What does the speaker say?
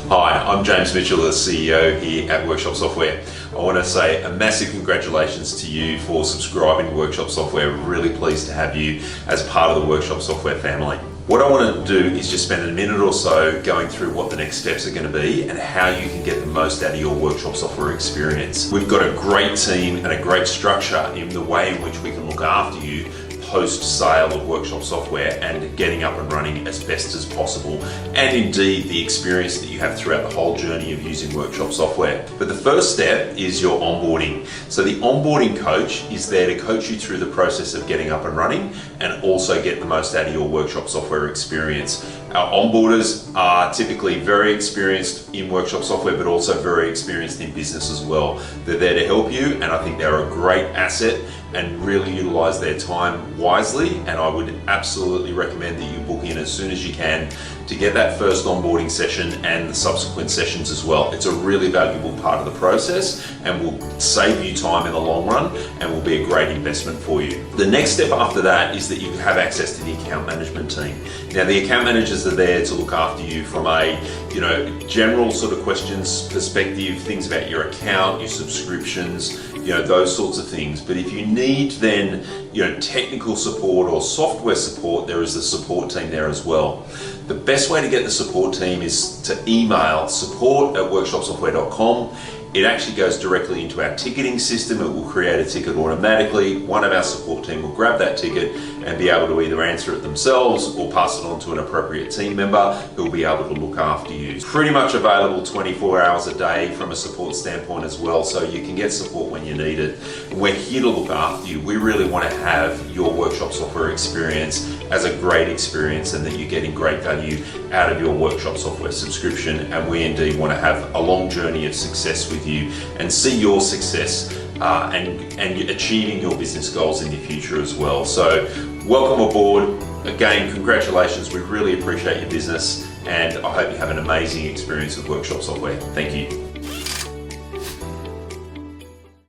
Hi, I'm James Mitchell, the CEO here at Workshop Software. I want to say a massive congratulations to you for subscribing to Workshop Software. Really pleased to have you as part of the Workshop Software family. What I want to do is just spend a minute or so going through what the next steps are going to be and how you can get the most out of your Workshop Software experience. We've got a great team and a great structure in the way in which we can look after you post-sale of Workshop Software and getting up and running as best as possible, and indeed the experience that you have throughout the whole journey of using Workshop Software. But the first step is your onboarding. So the onboarding coach is there to coach you through the process of getting up and running and also get the most out of your Workshop Software experience. Our onboarders are typically very experienced in Workshop Software, but also very experienced in business as well. They're there to help you, and I think they're a great asset and really utilize their time wisely. And I would absolutely recommend that you book in as soon as you can to get that first onboarding session and the subsequent sessions as well. It's a really valuable part of the process and will save you time in the long run and will be a great investment for you. The next step after that is that you have access to the account management team. Now, the account managers are there to look after you from a general sort of questions perspective, things about your account, your subscriptions, those sorts of things. But if you need then technical support or software support, there is the support team there as well. The best way to get the support team is to email support@workshopsoftware.com. It actually goes directly into our ticketing system. It will create a ticket automatically. One of our support team will grab that ticket and be able to either answer it themselves or pass it on to an appropriate team member who will be able to look after you. It's pretty much available 24 hours a day from a support standpoint as well, so you can get support when you need it. And we're here to look after you. We really want to have your Workshop Software experience as a great experience and that you're getting great value out of your Workshop Software subscription. And we indeed want to have a long journey of success with you and see your success and achieving your business goals in the future as well. So welcome aboard. Again, congratulations. We really appreciate your business and I hope you have an amazing experience with Workshop Software. Thank you.